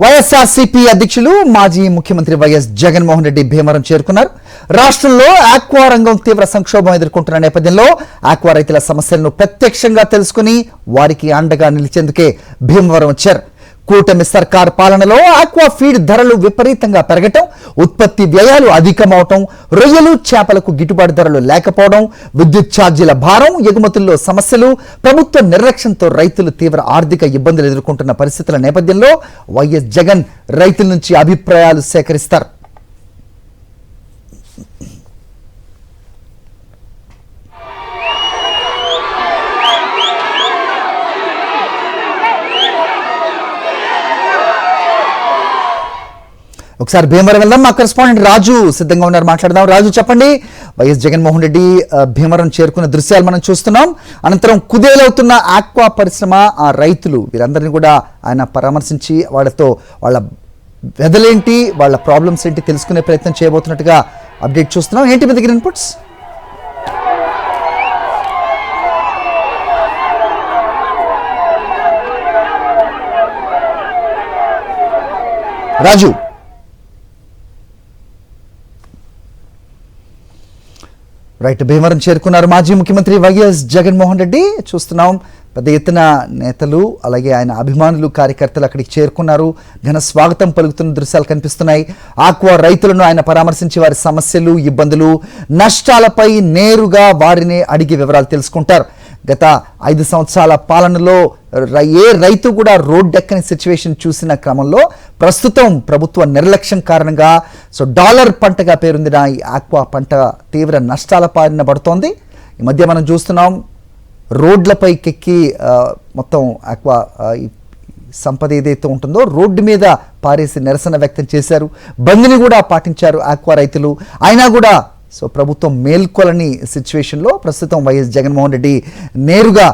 వైఎస్ఆర్సీపీ అధ్యక్షులు మాజీ ముఖ్యమంత్రి వైఎస్ జగన్మోహన్ రెడ్డి భీమవరం చేరుకున్నారు. రాష్ట్రంలో ఆక్వా రంగం తీవ్ర సంక్షోభం ఎదుర్కొంటున్న నేపథ్యంలో ఆక్వా రైతుల సమస్యలను ప్రత్యక్షంగా తెలుసుకుని వారికి అండగా నిలిచేందుకే భీమవరం వచ్చారు. కూటమి సర్కార్ పాలనలో ఆక్వా ఫీడ్ ధరలు విపరీతంగా పెరగటం, ఉత్పత్తి వ్యయాలు అధికమవటం, రొయ్యలు చేపలకు గిట్టుబాటు ధరలు లేకపోవడం, విద్యుత్ ఛార్జీల భారం, ఎగుమతుల్లో సమస్యలు, ప్రభుత్వ నిర్లక్ష్యంతో రైతులు తీవ్ర ఆర్థిక ఇబ్బందులు ఎదుర్కొంటున్న పరిస్థితుల నేపథ్యంలో వైఎస్ జగన్ రైతుల నుంచి అభిప్రాయాలు సేకరిస్తారు. ఒకసారి భీమవరం వెళ్దాం. మా కరెస్పాండెంట్ రాజు సిద్ధంగా ఉన్నారు, మాట్లాడదాం. రాజు, చెప్పండి. వైఎస్ జగన్మోహన్ రెడ్డి భీమవరం చేరుకున్న దృశ్యాలు మనం చూస్తున్నాం. అనంతరం కుదేలవుతున్న ఆక్వా పరిశ్రమ, ఆ రైతులు వీరందరినీ కూడా ఆయన పరామర్శించి వాళ్ళ వెదలేంటి, వాళ్ళ ప్రాబ్లమ్స్ ఏంటి తెలుసుకునే ప్రయత్నం చేయబోతున్నట్టుగా అప్డేట్ చూస్తున్నాం. ఏంటి మీ దగ్గర ఇన్పుట్స్? రాజు, రైట్, భీమవరం చేరుకున్నారు మాజీ ముఖ్యమంత్రి వైఎస్ జగన్మోహన్ రెడ్డి. చూస్తున్నాం పెద్ద ఎత్తున నేతలు అలాగే ఆయన అభిమానులు, కార్యకర్తలు అక్కడికి చేరుకున్నారు. ఘన స్వాగతం పలుకుతున్న దృశ్యాలు కనిపిస్తున్నాయి. ఆక్వా రైతులను ఆయన పరామర్శించి వారి సమస్యలు, ఇబ్బందులు, నష్టాలపై నేరుగా వారిని అడిగి వివరాలు తెలుసుకుంటారు. గత 5 సంవత్సరాల పాలనలో ఏ రైతు కూడా రోడ్డెక్కని సిచ్యువేషన్ చూసిన క్రమంలో ప్రస్తుతం ప్రభుత్వ నిర్లక్ష్యం కారణంగా డాలర్ పంటగా పేరొందిన ఈ ఆక్వా పంట తీవ్ర నష్టాల పారిన పడుతోంది. ఈ మధ్య మనం చూస్తున్నాం రోడ్లపైకెక్కి మొత్తం ఆక్వా సంపద ఏదైతే ఉంటుందో రోడ్డు మీద పారేసి నిరసన వ్యక్తం చేశారు. బంద్ని కూడా పాటించారు ఆక్వా రైతులు. అయినా కూడా ప్రభుత్వం మేల్కొలని సిచ్యువేషన్లో ప్రస్తుతం వైఎస్ జగన్మోహన్ రెడ్డి నేరుగా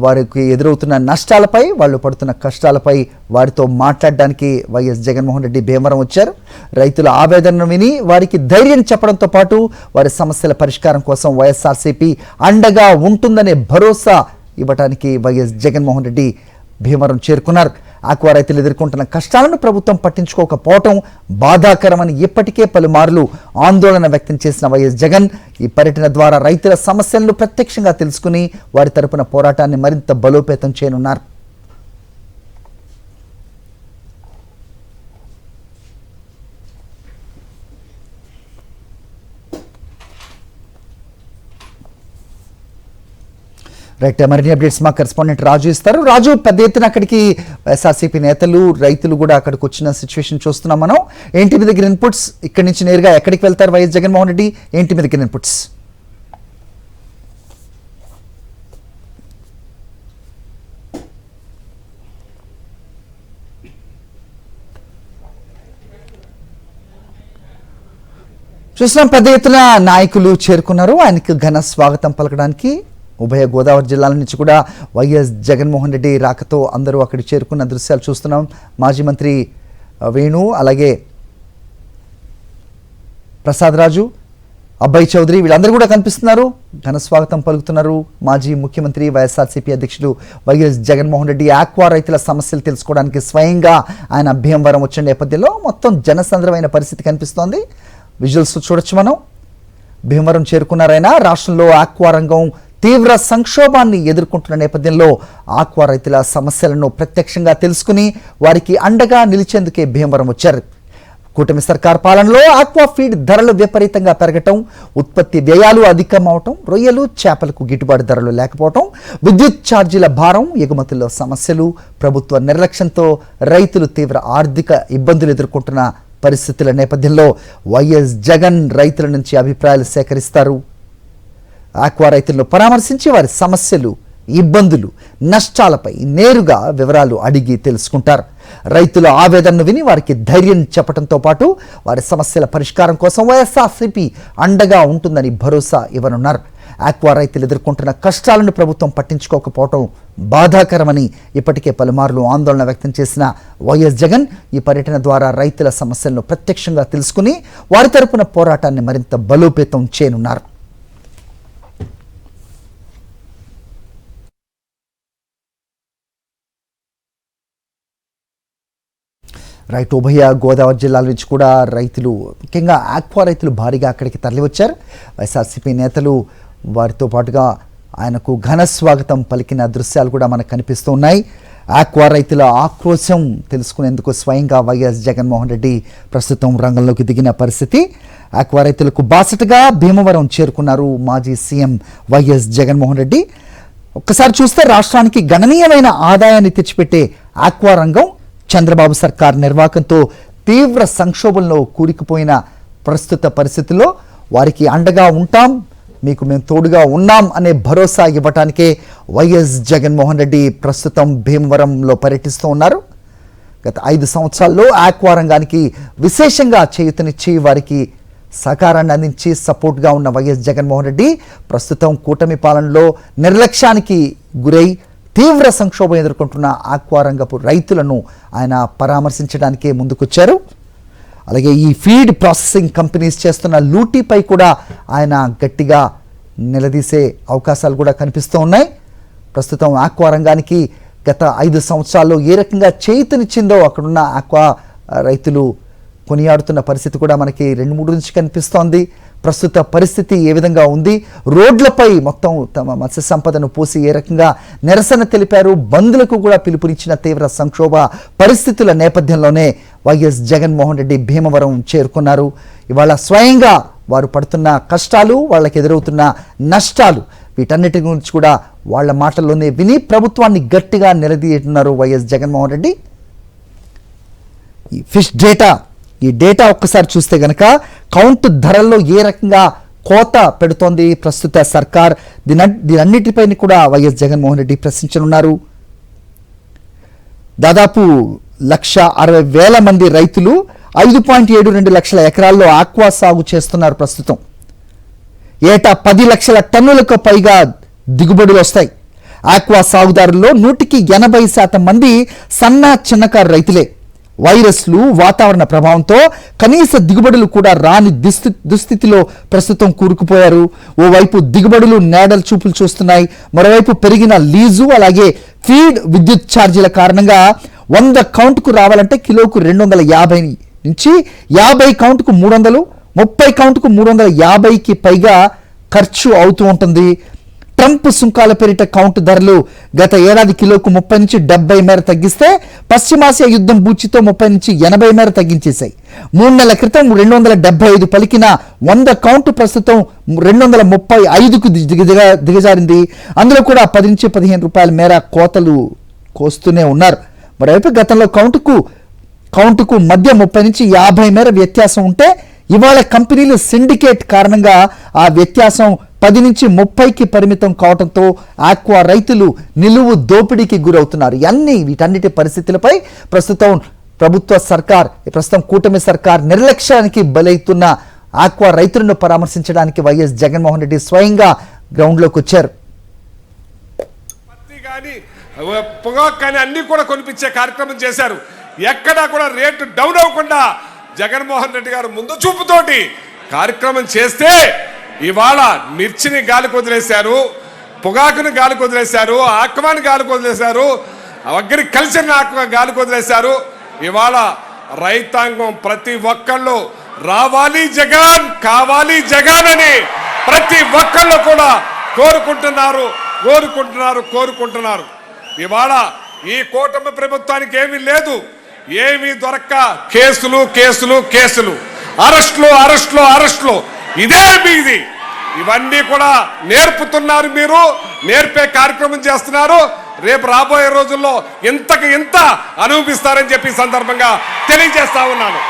వారికి ఎదురవుతున్న నష్టాలపై, వాళ్ళు పడుతున్న కష్టాలపై వారితో మాట్లాడడానికి వైఎస్ జగన్మోహన్ రెడ్డి భీమవరం వచ్చారు. రైతుల ఆవేదనను విని వారికి ధైర్యం చెప్పడంతో పాటు వారి సమస్యల పరిష్కారం కోసం వైఎస్ఆర్సీపీ అండగా ఉంటుందనే భరోసా ఇవ్వడానికి వైఎస్ జగన్మోహన్ రెడ్డి భీమవరం చేరుకున్నారు. ఆక్వా రైతులు ఎదుర్కొంటున్న కష్టాలను ప్రభుత్వం పట్టించుకోకపోవటం బాధాకరమని ఇప్పటికే పలుమార్లు ఆందోళన వ్యక్తం చేసిన వైఎస్ జగన్ ఈ పర్యటన ద్వారా రైతుల సమస్యలను ప్రత్యక్షంగా తెలుసుకుని వారి తరపున పోరాటాన్ని మరింత బలోపేతం చేయనున్నారు. రైట్, మరిన్ని అప్డేట్స్ మా కరెస్పాండెంట్ రాజు ఇస్తారు. రాజు, పెద్ద ఎత్తున అక్కడికి ఎస్ఆర్సీపీ నేతలు, రైతులు కూడా అక్కడికి వచ్చిన సిచ్యువేషన్ చూస్తున్నాం మనం. ఏంటి మీ దగ్గర ఇన్పుట్స్? ఇక్కడి నుంచి నేరుగా ఎక్కడికి వెళ్తారు వైఎస్ జగన్మోహన్ రెడ్డి? ఏంటి మీ దగ్గర ఇన్పుట్స్? చూస్తున్నాం పెద్ద ఎత్తున నాయకులు చేరుకున్నారు. ఆయనకు ఘన స్వాగతం పలకడానికి ఉభయ గోదావరి జిల్లాల నుంచి కూడా వైఎస్ జగన్మోహన్ రెడ్డి రాకతో అందరూ అక్కడికి చేరుకున్న దృశ్యాలు చూస్తున్నాం. మాజీ మంత్రి వేణు, అలాగే ప్రసాద్ రాజు, అబ్బాయి చౌదరి వీళ్ళందరూ కూడా కనిపిస్తున్నారు, ఘన స్వాగతం పలుకుతున్నారు. మాజీ ముఖ్యమంత్రి వైఎస్ఆర్సీపీ అధ్యక్షులు వైఎస్ జగన్మోహన్ రెడ్డి ఆక్వా రైతుల సమస్యలు తెలుసుకోవడానికి స్వయంగా ఆయన భీమవరం వచ్చిన నేపథ్యంలో మొత్తం జనసంద్రమైన పరిస్థితి కనిపిస్తోంది. విజువల్స్ చూడొచ్చు మనం. భీమవరం చేరుకున్నారైనా రాష్ట్రంలో ఆక్వా రంగం తీవ్ర సంక్షోభాన్ని ఎదుర్కొంటున్న నేపథ్యంలో ఆక్వా రైతుల సమస్యలను ప్రత్యక్షంగా తెలుసుకుని వారికి అండగా నిలిచేందుకే భీమవరం వచ్చారు. కూటమి సర్కార్ పాలనలో ఆక్వా ఫీడ్ ధరలు విపరీతంగా పెరగటం, ఉత్పత్తి వ్యయాలు అధికమవటం, రొయ్యలు చేపలకు గిట్టుబాటు ధరలు లేకపోవటం, విద్యుత్ ఛార్జీల భారం, ఎగుమతుల్లో సమస్యలు, ప్రభుత్వ నిర్లక్ష్యంతో రైతులు తీవ్ర ఆర్థిక ఇబ్బందులు ఎదుర్కొంటున్న పరిస్థితుల నేపథ్యంలో వైఎస్ జగన్ రైతుల నుంచి అభిప్రాయాలు సేకరిస్తారు. ఆక్వా రైతులను పరామర్శించి వారి సమస్యలు, ఇబ్బందులు, నష్టాలపై నేరుగా వివరాలు అడిగి తెలుసుకుంటారు. రైతుల ఆవేదనను విని వారికి ధైర్యం చెప్పడంతో పాటు వారి సమస్యల పరిష్కారం కోసం వైఎస్ఆర్సీపీ అండగా ఉంటుందని భరోసా ఇవ్వనున్నారు. ఆక్వా రైతులు ఎదుర్కొంటున్న కష్టాలను ప్రభుత్వం పట్టించుకోకపోవడం బాధాకరమని ఇప్పటికే పలుమార్లు ఆందోళన వ్యక్తం చేసిన వైఎస్ జగన్ ఈ పర్యటన ద్వారా రైతుల సమస్యలను ప్రత్యక్షంగా తెలుసుకుని వారి తరపున పోరాటాన్ని మరింత బలోపేతం చేయనున్నారు. రైట్, ఉభయ గోదావరి జిల్లాల నుంచి కూడా రైతులు, ముఖ్యంగా ఆక్వా రైతులు భారీగా అక్కడికి తరలివచ్చారు. వైఎస్ఆర్సీపీ నేతలు వారితో పాటుగా ఆయనకు ఘన స్వాగతం పలికిన దృశ్యాలు కూడా మనకు కనిపిస్తూ ఉన్నాయి. ఆక్వా రైతుల ఆక్రోశం తెలుసుకునేందుకు స్వయంగా వైఎస్ జగన్మోహన్ రెడ్డి ప్రస్తుతం రంగంలోకి దిగిన పరిస్థితి. ఆక్వా రైతులకు బాసటగా భీమవరం చేరుకున్నారు మాజీ సీఎం వైఎస్ జగన్మోహన్ రెడ్డి. ఒక్కసారి చూస్తే రాష్ట్రానికి గణనీయమైన ఆదాయాన్ని తెచ్చిపెట్టే ఆక్వా రంగం చంద్రబాబు సర్కార్ నిర్వాకంతో తీవ్ర సంక్షోభంలో కూరుకుపోయిన ప్రస్తుత పరిస్థితుల్లో వారికి అండగా ఉంటాం, మీకు మేము తోడుగా ఉన్నాం అనే భరోసా ఇవ్వటానికే వైఎస్ జగన్మోహన్ రెడ్డి ప్రస్తుతం భీమవరంలో పర్యటిస్తూ ఉన్నారు. గత 5 సంవత్సరాల్లో ఆక్వా రంగానికి విశేషంగా చేయూతనిచ్చి వారికి సహకారాన్ని అందించి సపోర్ట్గా ఉన్న వైఎస్ జగన్మోహన్ రెడ్డి ప్రస్తుతం కూటమి పాలనలో నిర్లక్ష్యానికి గురై తీవ్ర సంక్షోభం ఎదుర్కొంటున్న ఆక్వా రంగపు రైతులను ఆయన పరామర్శించడానికే ముందుకొచ్చారు. అలాగే ఈ ఫీడ్ ప్రాసెసింగ్ కంపెనీస్ చేస్తున్న లూటీపై కూడా ఆయన గట్టిగా నిలదీసే అవకాశాలు కూడా కనిపిస్తూ ఉన్నాయి. ప్రస్తుతం ఆక్వా రంగానికి గత 5 సంవత్సరాల్లో ఏ రకంగా చేయూతనిచ్చిందో అక్కడున్న ఆక్వా రైతులు కొనియాడుతున్న పరిస్థితి కూడా మనకి 2-3 నుంచి కనిపిస్తోంది. ప్రస్తుత పరిస్థితి ఏ విధంగా ఉంది, రోడ్లపై మొత్తం తమ మత్స్య సంపదను పోసి ఏ రకంగా నిరసన తెలిపారు, బంద్లకు కూడా పిలుపునిచ్చిన తీవ్ర సంక్షోభ పరిస్థితుల నేపథ్యంలోనే వైఎస్ జగన్మోహన్ రెడ్డి భీమవరం చేరుకున్నారు. ఇవాళ స్వయంగా వారు పడుతున్న కష్టాలు, వాళ్ళకి ఎదురవుతున్న నష్టాలు, వీటన్నిటి గురించి కూడా వాళ్ళ మాటల్లోనే విని ప్రభుత్వాన్ని గట్టిగా నిలదీస్తున్నారు వైఎస్ జగన్మోహన్ రెడ్డి. ఈ ఫిష్ డేటా, ఈ డేటా ఒక్కసారి చూస్తే గనక కౌంట్ ధరల్లో ఏ రకంగా కోత పెడుతోంది ప్రస్తుత సర్కార్, దీనన్నిటిపైన కూడా వైఎస్ జగన్మోహన్ రెడ్డి ప్రశ్నించనున్నారు. దాదాపు 1,60,000 మంది రైతులు 5.72 లక్షల ఎకరాల్లో ఆక్వా సాగు చేస్తున్నారు. ప్రస్తుతం ఏటా 10 లక్షల టన్నులకు పైగా దిగుబడులు వస్తాయి. ఆక్వా సాగుదారుల్లో 180% మంది సన్న చిన్నకారు రైతులే. వైరస్లు, వాతావరణ ప్రభావంతో కనీస దిగుబడులు కూడా రాని దుస్థితిలో ప్రస్తుతం కూరుకుపోయారు. ఓవైపు దిగుబడులు నేడల చూపులు చూస్తున్నాయి, మరోవైపు పెరిగిన లీజు, అలాగే ఫీడ్, విద్యుత్ ఛార్జీల కారణంగా 100 కౌంట్కు రావాలంటే కిలోకు 250 నుంచి 50 కౌంట్కు 300, 30 కౌంట్కు 350కి పైగా ఖర్చు అవుతూ ఉంటుంది. ట్రంప్ సుంకాల పేరిట కౌంట్ ధరలు గత ఏడాది కిలోకు 30 నుంచి 70 మేర తగ్గిస్తే పశ్చిమాసియా యుద్ధం బూచితో 30 నుంచి 80 మేర తగ్గించేశాయి. 3 నెలల క్రితం 275 పలికిన 100 కౌంట్ ప్రస్తుతం 235కు దిగజారింది. అందులో కూడా 10 నుంచి 15 రూపాయల మేర కోతలు కోస్తూనే ఉన్నారు. మరోవైపు గతంలో కౌంటుకు మధ్య 30 నుంచి 50 మేర వ్యత్యాసం ఉంటే ఇవాళ కంపెనీలు సిండికేట్ కారణంగా ఆ వ్యత్యాసం 10 నుంచి 30కి పరిమితం కావడంతో ఆక్వా రైతులు నిలువు దోపిడీకి గురవుతున్నారు. వీటన్నిటి పరిస్థితులపై ప్రస్తుతం ప్రస్తుతం కూటమి సర్కార్ నిర్లక్ష్యానికి బలైతున్న ఆక్వా రైతులను పరామర్శించడానికి వైఎస్ జగన్మోహన్ రెడ్డి స్వయంగా గ్రౌండ్లోకి వచ్చారు. పొగాకు కానీ అన్ని కూడా కొనిపించే కార్యక్రమం చేశారు. ఎక్కడా కూడా రేటు డౌన్ అవ్వకుండా జగన్మోహన్ రెడ్డి గారు ముందు చూపుతోటి కార్యక్రమం చేస్తే ఇవాళ మిర్చిని గాలికి వదిలేశారు, పొగాకుని గాలికి వదిలేశారు, ఆక్వాని గాలికి వదిలేశారు, అగ్రికల్చర్ని గాలికి వదిలేశారు. ఇవాళ రైతాంగం ప్రతి ఒక్కళ్ళు రావాలి జగన్, కావాలి జగన్ అని ప్రతి ఒక్కళ్ళు కూడా కోరుకుంటున్నారు. ఇవాళ ఈ కూటమి ప్రభుత్వానికి ఏమీ లేదు, ఏమీ దొరక్క కేసులు, అరెస్టులు, ఇదే మీది. ఇవన్నీ కూడా నేర్పుతున్నారు, మీరు నేర్పే కార్యక్రమం చేస్తున్నారు. రేపు రాబోయే రోజుల్లో ఇంతకు ఇంత అనుభవిస్తారని చెప్పి సందర్భంగా తెలియజేస్తా ఉన్నాను.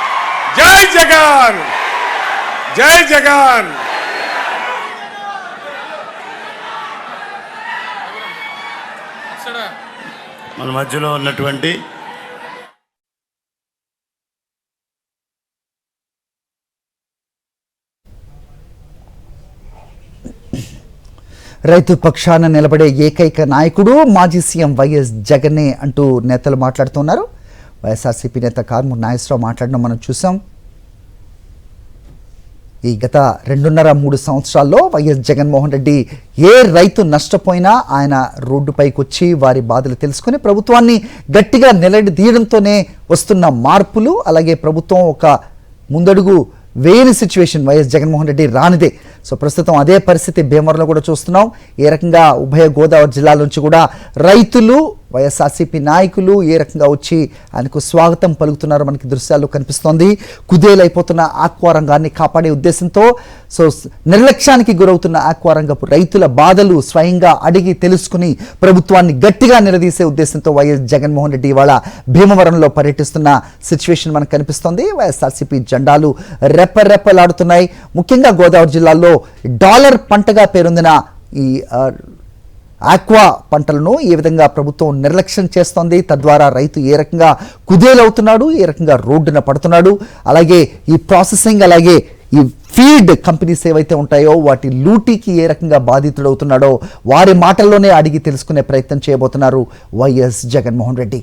జై జగన్, జై జగన్. మన మధ్యలో ఉన్నటువంటి రైతు పక్షాన నిలబడే ఏకైక నాయకుడు మాజీ సీఎం వైఎస్ జగన్నే అంటూ నేతలు మాట్లాడుతున్నారు. వైఎస్ఆర్సీపీ నేత కారుమూరి నాగేశ్వరరావు మాట్లాడడం మనం చూసాం. ఈ గత 2.5-3 సంవత్సరాల్లో వైఎస్ జగన్మోహన్ రెడ్డి ఏ రైతు నష్టపోయినా ఆయన రోడ్డుపైకి వచ్చి వారి బాధలు తెలుసుకుని ప్రభుత్వాన్ని గట్టిగా నిలదీయడంతోనే వస్తున్న మార్పులు, అలాగే ప్రభుత్వం ఒక ముందడుగు వేయని సిచ్యువేషన్ వైఎస్ జగన్మోహన్ రెడ్డి రానిదే. సో ప్రస్తుతం అదే పరిస్థితి భీమవరంలో కూడా చూస్తున్నాం. ఏ రకంగా ఉభయ గోదావరి జిల్లాల నుంచి కూడా రైతులు, వైఎస్ఆర్సీపీ నాయకులు ఏ రకంగా వచ్చి ఆయనకు స్వాగతం పలుకుతున్నారో మనకి దృశ్యాల్లో కనిపిస్తోంది. కుదేలైపోతున్న ఆక్వా రంగాన్ని కాపాడే ఉద్దేశంతో సో నిర్లక్ష్యానికి గురవుతున్న ఆక్వా రంగపు రైతుల బాధలు స్వయంగా అడిగి తెలుసుకుని ప్రభుత్వాన్ని గట్టిగా నిలదీసే ఉద్దేశంతో వైఎస్ జగన్మోహన్ రెడ్డి ఇవాళ భీమవరంలో పర్యటిస్తున్న సిచ్యువేషన్ మనకు కనిపిస్తోంది. వైఎస్ఆర్సీపీ జెండాలు రెప్పరెప్పలాడుతున్నాయి. ముఖ్యంగా గోదావరి జిల్లాలో డాలర్ పంటగా పేరొందిన ఈ ఆక్వా పంటలను ఏ విధంగా ప్రభుత్వం నిర్లక్ష్యం చేస్తోంది, తద్వారా రైతు ఏ రకంగా కుదేలవుతున్నాడు, ఏ రకంగా రోడ్డున పడుతున్నాడు, అలాగే ఈ ప్రాసెసింగ్, అలాగే ఈ ఫీడ్ కంపెనీస్ ఏవైతే ఉంటాయో వాటి లూటీకి ఏ రకంగా బాధితుడవుతున్నాడో వారి మాటల్లోనే అడిగి తెలుసుకునే ప్రయత్నం చేయబోతున్నారు వైఎస్ జగన్మోహన్ రెడ్డి.